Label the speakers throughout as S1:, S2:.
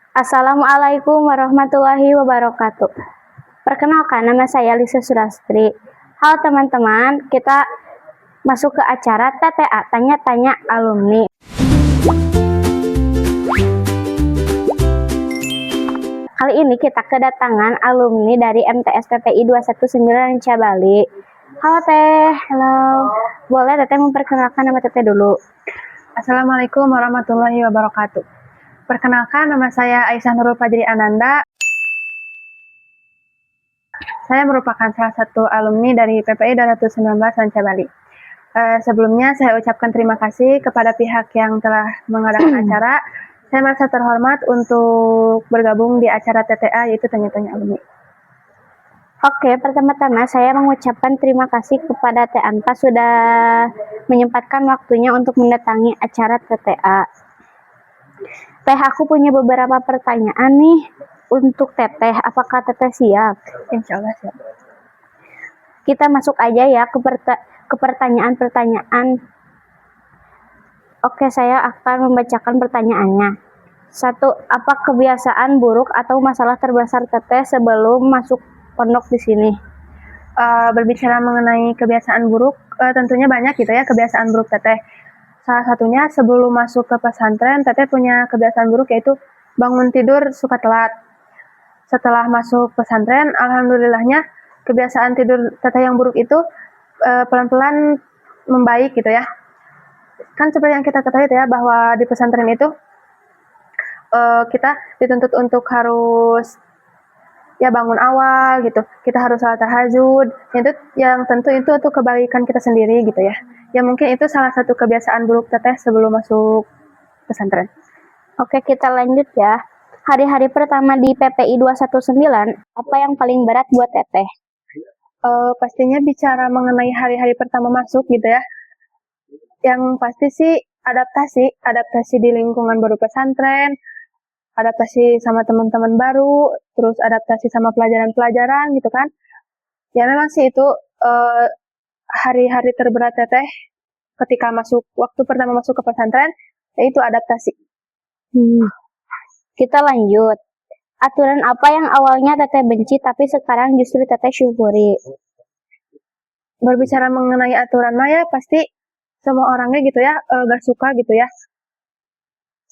S1: Assalamualaikum warahmatullahi wabarakatuh. Perkenalkan, nama saya Lisa Surastri. Halo teman-teman, kita masuk ke acara TTA, Tanya-Tanya Alumni. Kali ini kita kedatangan alumni dari MTS PPI 219 Cabali. Halo Teh. Halo. Boleh Teteh memperkenalkan nama Teteh dulu?
S2: Assalamualaikum warahmatullahi wabarakatuh. Perkenalkan, nama saya Aisyah Nurul Fajri Ananda. Saya merupakan salah satu alumni dari PPI 219 Cabali. Sebelumnya saya ucapkan terima kasih kepada pihak yang telah mengadakan acara. Saya merasa terhormat untuk bergabung di acara TTA, yaitu Tanya-Tanya Alumni.
S1: Oke, pertama-tama saya mengucapkan terima kasih kepada Teh Anta sudah menyempatkan waktunya untuk mendatangi acara TTA. Teh, aku punya beberapa pertanyaan nih untuk Teteh. Apakah Teteh siap?
S2: Insya Allah siap.
S1: Kita masuk aja ya ke pertanyaan-pertanyaan. Oke, saya akan membacakan pertanyaannya. 1. Apa kebiasaan buruk atau masalah terbesar Teteh sebelum masuk pondok di sini?
S2: Berbicara mengenai kebiasaan buruk, tentunya banyak gitu ya kebiasaan buruk Teteh. Salah satunya sebelum masuk ke pesantren, Teteh punya kebiasaan buruk yaitu bangun tidur suka telat. Setelah masuk pesantren, alhamdulillahnya kebiasaan tidur Teteh yang buruk itu pelan-pelan membaik gitu ya. Kan seperti yang kita ketahui ya, bahwa di pesantren itu kita dituntut untuk harus ya bangun awal gitu. Kita harus salat tahajud. Yang tentu itu untuk kebaikan kita sendiri gitu ya. Ya mungkin itu salah satu kebiasaan buruk Teteh sebelum masuk pesantren.
S1: Oke, kita lanjut ya. Hari-hari pertama di PPI 219, apa yang paling berat buat Teteh?
S2: Pastinya bicara mengenai hari-hari pertama masuk gitu ya. Yang pasti sih adaptasi di lingkungan baru pesantren, adaptasi sama teman-teman baru, terus adaptasi sama pelajaran-pelajaran gitu kan. Ya memang sih itu hari-hari terberat Teteh ketika waktu pertama masuk ke pesantren, yaitu adaptasi.
S1: Kita lanjut. Aturan apa yang awalnya Teteh benci tapi sekarang justru Teteh syukuri?
S2: Berbicara mengenai aturan mah ya pasti semua orangnya gitu ya gak suka gitu ya.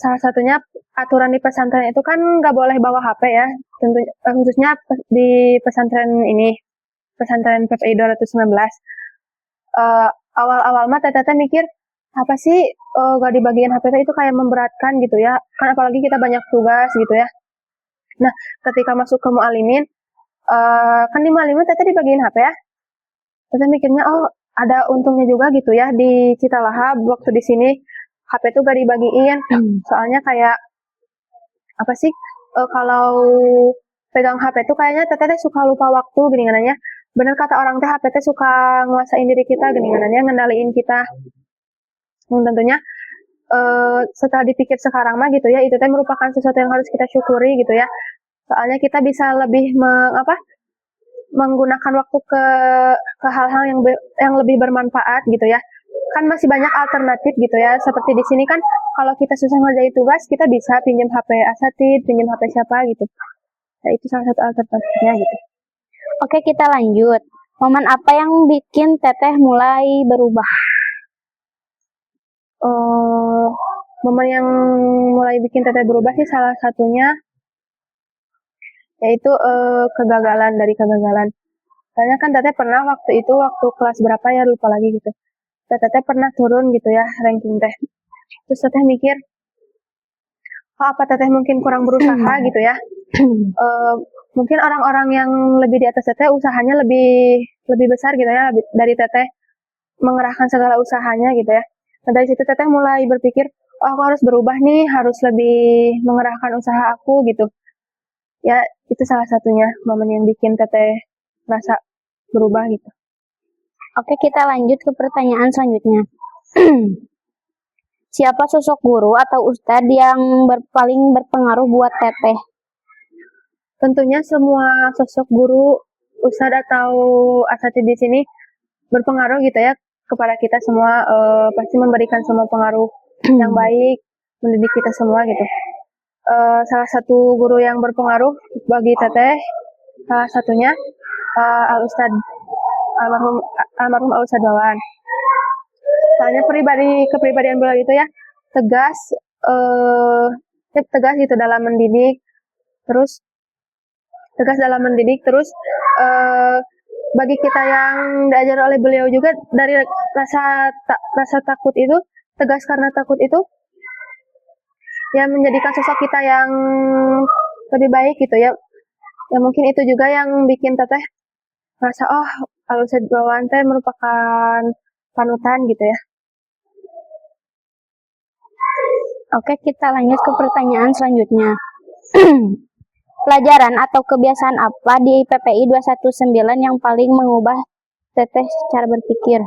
S2: Salah satunya aturan di pesantren itu kan gak boleh bawa HP ya. Tentunya khususnya di pesantren ini, pesantren PPI 219. Awal-awal mah Teteh mikir apa sih gak dibagiin HP itu kayak memberatkan gitu ya. Kan apalagi kita banyak tugas gitu ya. Nah, ketika masuk ke Mu'alimin, kan di Mu'alimin Teteh dibagiin HP ya. Teteh mikirnya, oh ada untungnya juga gitu ya di Citalahap waktu di sini HP tuh gak dibagiin. Soalnya kayak apa sih kalau pegang HP tuh kayaknya Teteh suka lupa waktu gini nanya. Bener kata orang teh HP teh suka nguasain diri kita gini nanya, ngendaliin kita. Yang tentunya setelah dipikir sekarang mah gitu ya, itu teh merupakan sesuatu yang harus kita syukuri gitu ya. Soalnya kita bisa lebih menggunakan waktu ke hal-hal yang lebih bermanfaat gitu ya. Kan masih banyak alternatif gitu ya. Seperti di sini kan kalau kita susah ngerjain tugas, kita bisa pinjam HP asatid, pinjam HP siapa gitu. Nah, itu salah satu alternatifnya gitu.
S1: Oke, kita lanjut. Momen apa yang bikin Teteh mulai berubah?
S2: Momen yang mulai bikin Teteh berubah sih salah satunya yaitu kegagalan. Soalnya kan Teteh pernah waktu kelas berapa ya lupa lagi gitu. Teteh pernah turun gitu ya ranking teh. Terus Teteh mikir, apa Teteh mungkin kurang berusaha gitu ya. Mungkin orang-orang yang lebih di atas Teteh usahanya lebih besar gitu ya dari Teteh, mengerahkan segala usahanya gitu ya. Nah dari situ Teteh mulai berpikir, oh aku harus berubah nih, harus lebih mengerahkan usaha aku gitu. Ya itu salah satunya momen yang bikin Teteh merasa berubah gitu.
S1: Oke, kita lanjut ke pertanyaan selanjutnya. Siapa sosok guru atau ustadz yang paling berpengaruh buat Teteh?
S2: Tentunya semua sosok guru, ustadz atau asatidz di sini berpengaruh gitu ya kepada kita semua, pasti memberikan semua pengaruh yang baik, mendidik kita semua gitu. salah satu guru yang berpengaruh bagi teteh, salah satunya Al Ustad almarhum Al Ustad Wawan. Soalnya kepribadian beliau itu ya tegas, tegas gitu dalam mendidik, terus bagi kita yang diajar oleh beliau juga dari rasa takut itu, tegas karena takut itu ya menjadikan sosok kita yang lebih baik gitu ya. Ya mungkin itu juga yang bikin teteh merasa oh Al Ustad Wawan teh merupakan panutan gitu ya.
S1: Oke, kita lanjut ke pertanyaan selanjutnya. Pelajaran atau kebiasaan apa di PPI 219 yang paling mengubah teteh secara berpikir?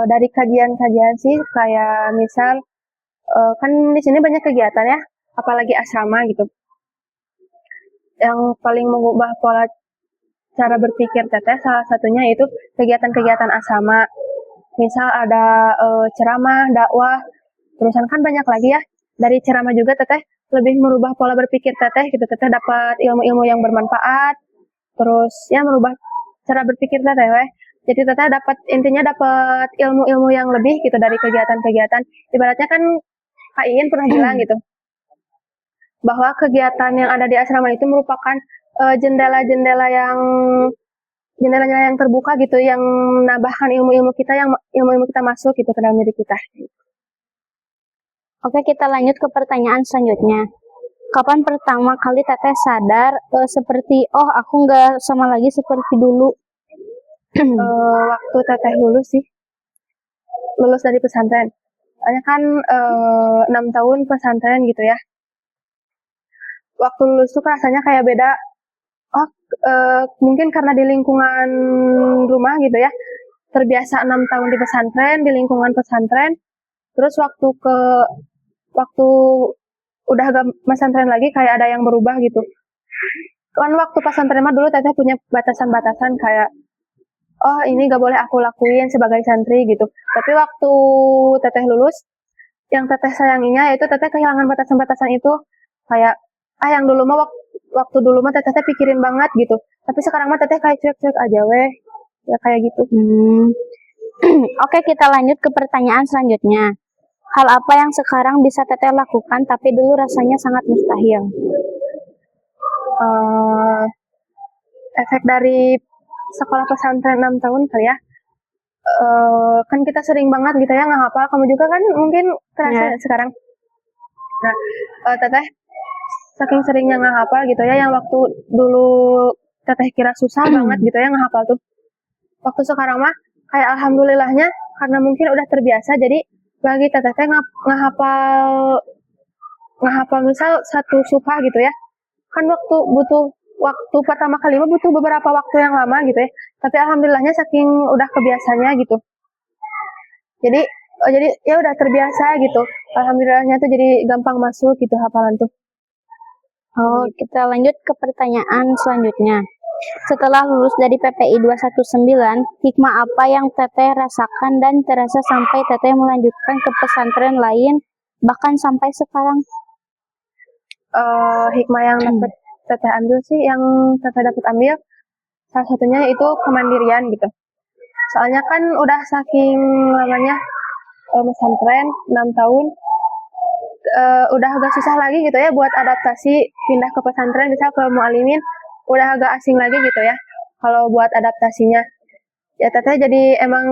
S2: Dari kajian-kajian sih kayak misal kan di sini banyak kegiatan ya, apalagi asrama gitu. Yang paling mengubah pola cara berpikir teteh salah satunya itu kegiatan-kegiatan asrama. Misal ada ceramah, dakwah, terusan kan banyak lagi ya. Dari ceramah juga teteh lebih merubah pola berpikir teteh gitu. Teteh dapat ilmu-ilmu yang bermanfaat, terus ya merubah cara berpikir teteh weh. Jadi teteh intinya dapat ilmu-ilmu yang lebih gitu dari kegiatan-kegiatan. Ibaratnya kan Kak Iin pernah bilang gitu, bahwa kegiatan yang ada di asrama itu merupakan jendela-jendela yang terbuka gitu, yang menambahkan ilmu-ilmu kita masuk gitu ke dalam diri kita.
S1: Oke, kita lanjut ke pertanyaan selanjutnya. Kapan pertama kali teteh sadar seperti aku nggak sama lagi seperti dulu?
S2: Waktu teteh lulus dari pesantren. Soalnya kan 6 tahun pesantren gitu ya. Waktu lulus tuh rasanya kayak beda. Mungkin karena di lingkungan rumah gitu ya, terbiasa 6 tahun di pesantren, di lingkungan pesantren, terus waktu udah gak pesantren lagi kayak ada yang berubah gitu. Kan waktu pesantren mah dulu teteh punya batasan-batasan kayak ini gak boleh aku lakuin sebagai santri gitu. Tapi waktu teteh lulus, yang teteh sayanginya yaitu teteh kehilangan batasan-batasan itu. Kayak yang dulu mah waktu dulu mah teteh pikirin banget gitu. Tapi sekarang mah teteh kayak cuek-cuek aja weh. Ya kayak gitu.
S1: Oke, kita lanjut ke pertanyaan selanjutnya. Hal apa yang sekarang bisa teteh lakukan tapi dulu rasanya sangat mustahil?
S2: Efek dari sekolah pesantren 6 tahun kali ya. Kan kita sering banget gitu ya ngehafal. Kamu juga kan mungkin terasa sekarang. Nah, teteh saking seringnya ngehafal gitu ya, yang waktu dulu teteh kira susah banget gitu ya ngehafal tuh. Waktu sekarang mah kayak alhamdulillahnya karena mungkin udah terbiasa, jadi bagi teteh ngehafal misal satu surah gitu ya. Kan butuh waktu pertama kali mah butuh beberapa waktu yang lama gitu ya. Tapi alhamdulillahnya saking udah kebiasanya gitu. Jadi ya udah terbiasa gitu. Alhamdulillahnya tuh jadi gampang masuk gitu hafalan tuh.
S1: Kita lanjut ke pertanyaan selanjutnya. Setelah lulus dari PPI 219, hikmah apa yang teteh rasakan dan terasa sampai teteh melanjutkan ke pesantren lain, bahkan sampai sekarang?
S2: Hikmah yang dapat teteh ambil sih, yang teteh dapat ambil salah satunya itu kemandirian gitu. Soalnya kan udah saking lamanya pesantren 6 tahun, udah agak susah lagi gitu ya buat adaptasi pindah ke pesantren, misal ke mualimin udah agak asing lagi gitu ya kalau buat adaptasinya. Ya teteh jadi emang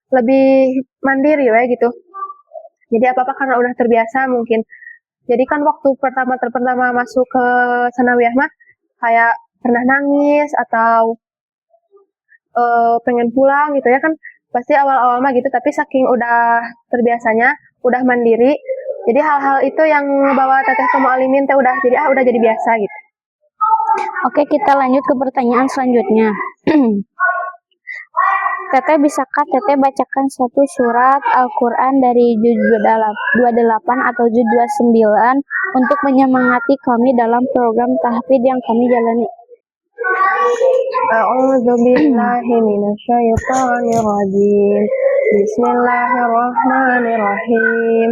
S2: lebih mandiri ya gitu. Jadi apa-apa karena udah terbiasa mungkin. Jadi kan waktu pertama masuk ke sanawiyah mah kayak pernah nangis atau pengen pulang gitu ya kan, pasti awal-awal mah gitu, tapi saking udah terbiasanya, udah mandiri, jadi hal-hal itu yang ngebawa teteh ke mualimin teh udah jadi biasa gitu.
S1: Oke, kita lanjut ke pertanyaan selanjutnya. Teteh, bisakah teteh bacakan satu surat Al-Quran dari juz 28 atau juz 29 untuk menyemangati kami dalam program tahfidz yang kami jalani?
S2: A'udzubillahi minasyaitonir rajim. Bismillahirrahmanirrahim.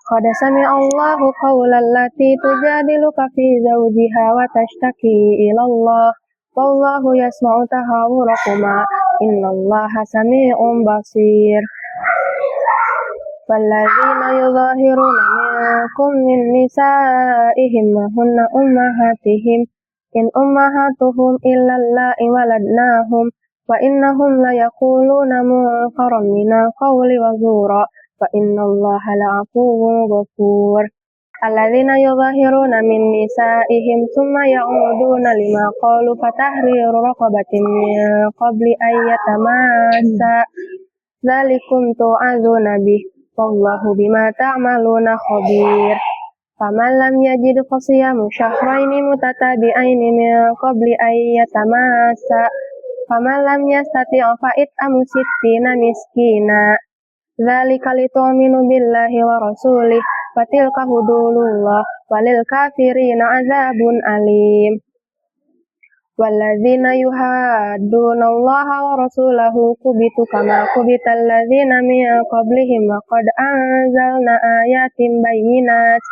S2: Qad sami'allahu qawlan lati tujadiluka fi zawjiha wa tashtaki ilallah wallahu yasma'u tahawurakuma innallaha sami'un basir. والذين يظاهرون منكم من نسائهم ما هن أمهاتهم إن أمهاتهم إلا اللائي ولدناهم وإنهم ليقولون منكرا من القول وزورا وإن الله لعفو غفور. الذين يظاهرون من نسائهم ثم يعودون لما قالوا فتحرير رقبة من قبل أن يتماسا ذلكم توعظون به wallahu bima ta'maluna khabir. Faman lam yajid fasiyamu syahraini mutatabi'aini min qabli an yatamassa. Faman lam yastati' fa it'amu sittina miskina. Dzalika litu'minu billahi wa rasulih wa tilka hududullah walil kafirina azabun alim. Walladzina yuhadduna allaha wa rasulahu kubitu kama kubital ladzina min qablihim wa qad anzalna ayatin bayyinat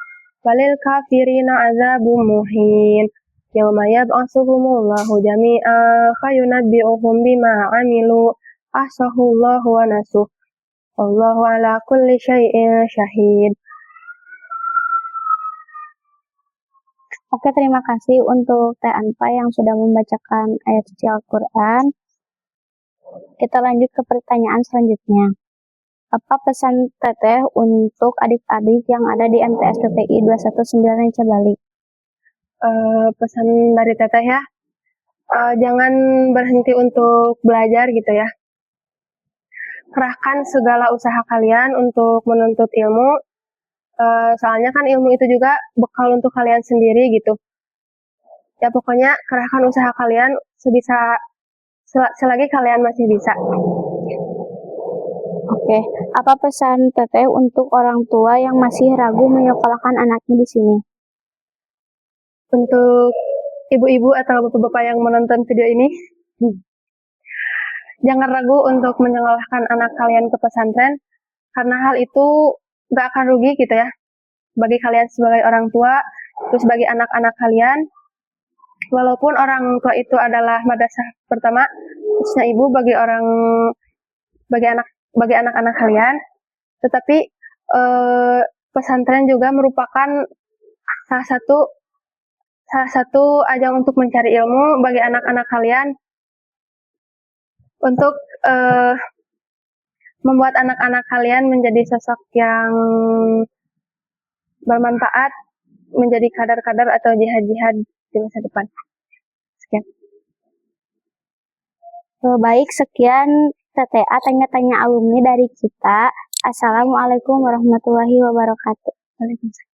S2: walil kafirina azabun muhin. Yawma yab'atsuhumullahu jami'an fayunabbi'uhum bima 'amilu ahsahullahu wa nasuh wallahu ala kulli syai'in syahid.
S1: Oke, terima kasih untuk Teh Anfa yang sudah membacakan ayat suci Al-Quran. Kita lanjut ke pertanyaan selanjutnya. Apa pesan Teteh untuk adik-adik yang ada di MTS PPI 219 Ranca Bali?
S2: Pesan dari Teteh ya, jangan berhenti untuk belajar gitu ya. Kerahkan segala usaha kalian untuk menuntut ilmu. Soalnya kan ilmu itu juga bekal untuk kalian sendiri gitu. Ya pokoknya kerahkan usaha kalian selagi kalian masih bisa.
S1: Oke, apa pesan Teteh untuk orang tua yang masih ragu menyekolahkan anaknya di sini?
S2: Untuk ibu-ibu atau bapak-bapak yang menonton video ini, jangan ragu untuk menyekolahkan anak kalian ke pesantren, karena hal itu gak akan rugi gitu ya, bagi kalian sebagai orang tua, terus bagi anak-anak kalian, walaupun orang tua itu adalah madrasah pertama, khususnya ibu bagi anak-anak kalian, tetapi pesantren juga merupakan salah satu ajang untuk mencari ilmu bagi anak-anak kalian, untuk membuat anak-anak kalian menjadi sosok yang bermanfaat, menjadi kadar-kadar atau jihad-jihad di masa depan. Sekian.
S1: Baik, sekian TTA tanya-tanya alumni dari kita. Assalamualaikum warahmatullahi wabarakatuh. Waalaikumsalam.